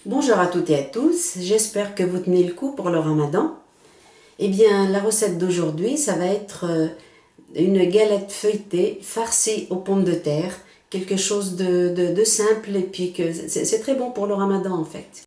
Bonjour à toutes et à tous, j'espère que vous tenez le coup pour le ramadan. Eh bien, la recette d'aujourd'hui, ça va être une galette feuilletée farcie aux pommes de terre. Quelque chose de simple et puis que c'est très bon pour le ramadan en fait.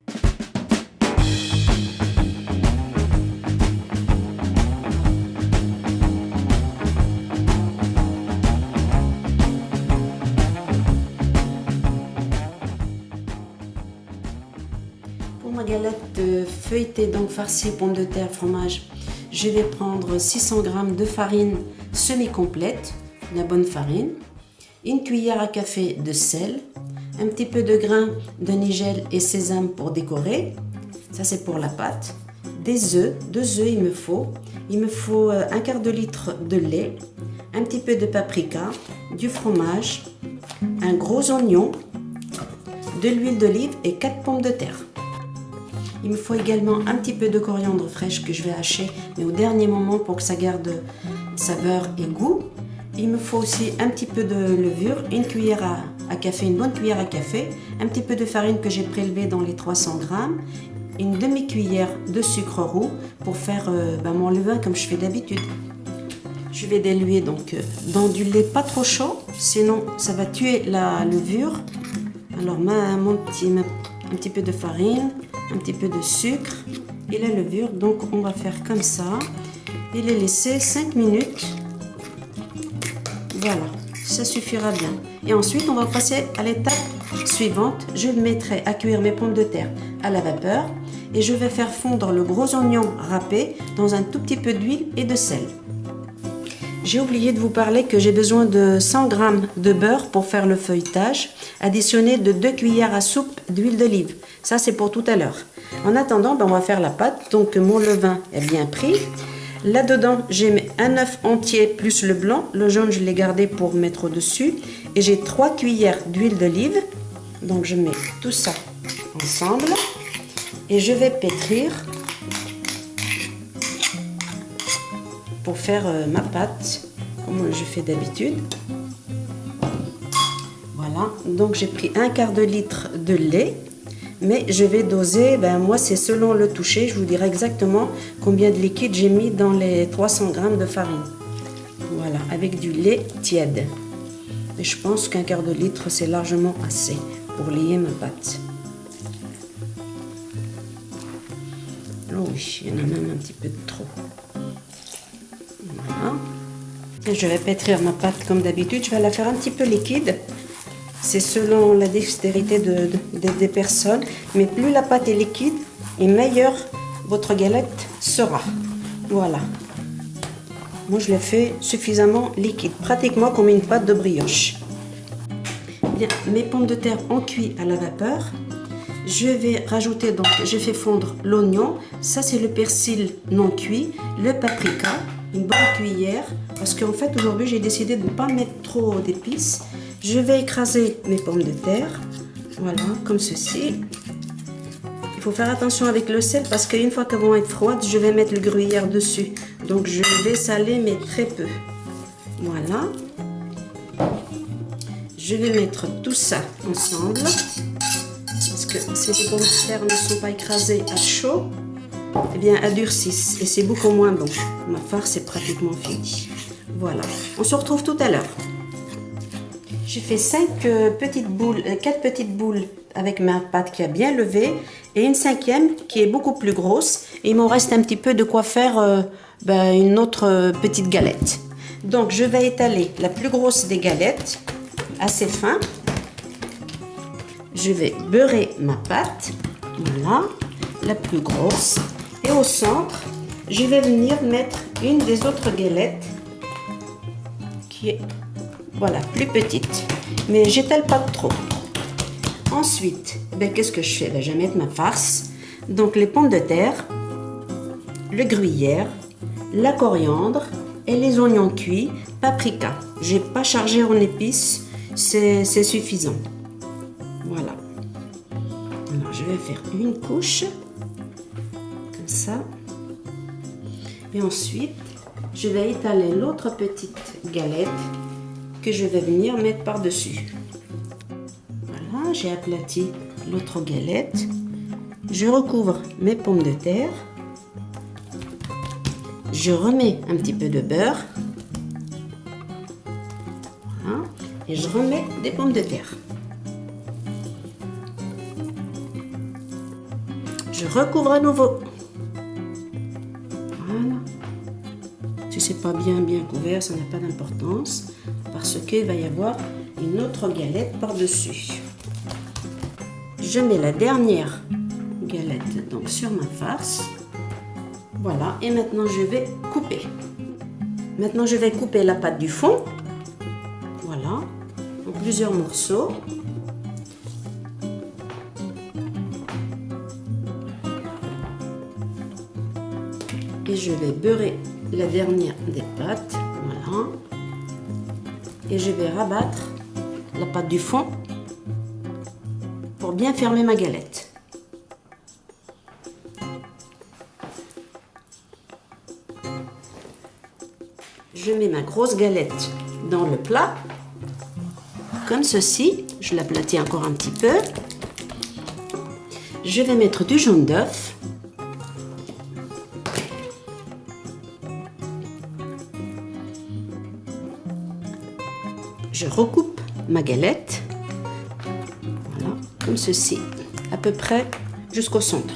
Pour ma galette feuilletée, donc farcie pommes de terre, fromage, je vais prendre 600 g de farine semi-complète, la bonne farine, une cuillère à café de sel, un petit peu de grains de nigel et sésame pour décorer, ça c'est pour la pâte, des œufs, 2 œufs il me faut un quart de litre de lait, un petit peu de paprika, du fromage, un gros oignon, de l'huile d'olive et 4 pommes de terre. Il me faut également un petit peu de coriandre fraîche que je vais hacher, mais au dernier moment pour que ça garde saveur et goût. Il me faut aussi un petit peu de levure, une cuillère à café, une bonne cuillère à café, un petit peu de farine que j'ai prélevée dans les 300 g, une demi-cuillère de sucre roux pour faire mon levain comme je fais d'habitude. Je vais diluer donc dans du lait pas trop chaud, sinon ça va tuer la levure. Alors un petit peu de farine, un petit peu de sucre et la levure. Donc on va faire comme ça et les laisser 5 minutes. Voilà, ça suffira bien. Et ensuite on va passer à l'étape suivante. Je mettrai à cuire mes pommes de terre à la vapeur et je vais faire fondre le gros oignon râpé dans un tout petit peu d'huile et de sel. J'ai oublié de vous parler que j'ai besoin de 100 g de beurre pour faire le feuilletage, additionné de 2 cuillères à soupe d'huile d'olive. Ça, c'est pour tout à l'heure. En attendant, on va faire la pâte. Donc, mon levain est bien pris. Là-dedans, j'ai mis un œuf entier plus le blanc. Le jaune, je l'ai gardé pour mettre au-dessus. Et j'ai 3 cuillères d'huile d'olive. Donc, je mets tout ça ensemble. Et je vais pétrir pour faire ma pâte, comme je fais d'habitude. Voilà, donc j'ai pris un quart de litre de lait, mais je vais doser, moi c'est selon le toucher, je vous dirai exactement combien de liquide j'ai mis dans les 300 g de farine. Voilà, avec du lait tiède. Et je pense qu'un quart de litre c'est largement assez pour lier ma pâte. Oh oui, il y en a même un petit peu de trop. Voilà. Et je vais pétrir ma pâte comme d'habitude, je vais la faire un petit peu liquide. C'est selon la dextérité des personnes, mais plus la pâte est liquide et meilleure votre galette sera. Voilà. Moi je l'ai fait suffisamment liquide, pratiquement comme une pâte de brioche. Bien, mes pommes de terre ont cuit à la vapeur. Je vais rajouter donc, je fais fondre l'oignon, ça c'est le persil non cuit, le paprika, une bonne cuillère, parce qu'en fait aujourd'hui j'ai décidé de ne pas mettre trop d'épices. Je vais écraser mes pommes de terre, voilà, comme ceci. Il faut faire attention avec le sel parce qu'une fois qu'elles vont être froides, je vais mettre le gruyère dessus. Donc je vais saler mais très peu. Voilà. Je vais mettre tout ça ensemble. Parce que si les pommes de terre ne sont pas écrasées à chaud, eh bien elles durcissent et c'est beaucoup moins bon. Ma farce est pratiquement finie. Voilà. On se retrouve tout à l'heure. J'ai fait 4 petites boules avec ma pâte qui a bien levé et une 5e qui est beaucoup plus grosse. Et il m'en reste un petit peu de quoi faire une autre petite galette. Donc je vais étaler la plus grosse des galettes assez fin. Je vais beurrer ma pâte, voilà, la plus grosse. Et au centre, je vais venir mettre une des autres galettes qui est, voilà, plus petite. Mais j'étale pas trop. Ensuite, qu'est-ce que je fais? Je vais mettre ma farce. Donc les pommes de terre, le gruyère, la coriandre et les oignons cuits, paprika. J'ai pas chargé en épices, c'est suffisant. Voilà. Alors je vais faire une couche comme ça. Et ensuite, je vais étaler l'autre petite galette que je vais venir mettre par-dessus. Voilà, j'ai aplati l'autre galette. Je recouvre mes pommes de terre. Je remets un petit peu de beurre. Voilà. Et je remets des pommes de terre. Je recouvre à nouveau. Voilà. Si c'est pas bien couvert, ça n'a pas d'importance parce qu'il va y avoir une autre galette par-dessus. Je mets la dernière galette donc sur ma farce. Voilà, et maintenant je vais couper. Maintenant je vais couper la pâte du fond. Voilà, en plusieurs morceaux. Et je vais beurrer la dernière des pâtes. Voilà. Et je vais rabattre la pâte du fond pour bien fermer ma galette. Je mets ma grosse galette dans le plat, comme ceci. Je l'aplatis encore un petit peu. Je vais mettre du jaune d'œuf. Je recoupe ma galette, voilà, comme ceci, à peu près jusqu'au centre.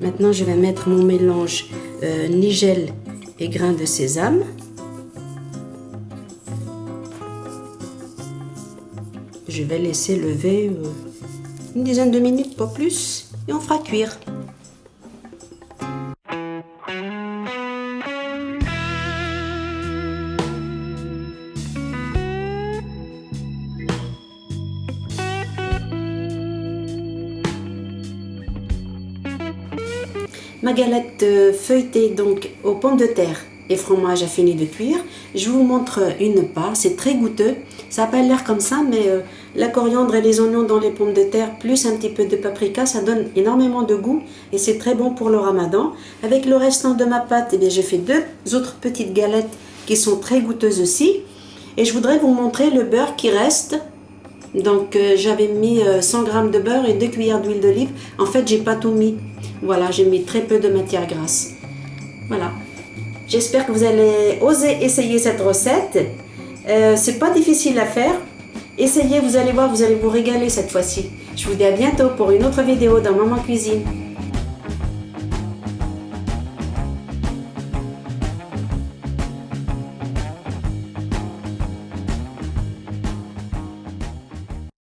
Maintenant, je vais mettre mon mélange nigel et grains de sésame. Je vais laisser lever une dizaine de minutes, pas plus, et on fera cuire. Ma galette feuilletée donc aux pommes de terre et fromage a fini de cuire. Je vous montre une part, c'est très goûteux. Ça n'a pas l'air comme ça, mais la coriandre et les oignons dans les pommes de terre, plus un petit peu de paprika, ça donne énormément de goût et c'est très bon pour le ramadan. Avec le restant de ma pâte, eh bien, j'ai fait deux autres petites galettes qui sont très goûteuses aussi. Et je voudrais vous montrer le beurre qui reste. Donc j'avais mis 100 g de beurre et 2 cuillères d'huile d'olive. En fait, j'ai pas tout mis. Voilà, j'ai mis très peu de matière grasse. Voilà. J'espère que vous allez oser essayer cette recette. C'est pas difficile à faire. Essayez, vous allez voir, vous allez vous régaler cette fois-ci. Je vous dis à bientôt pour une autre vidéo dans Maman Cuisine.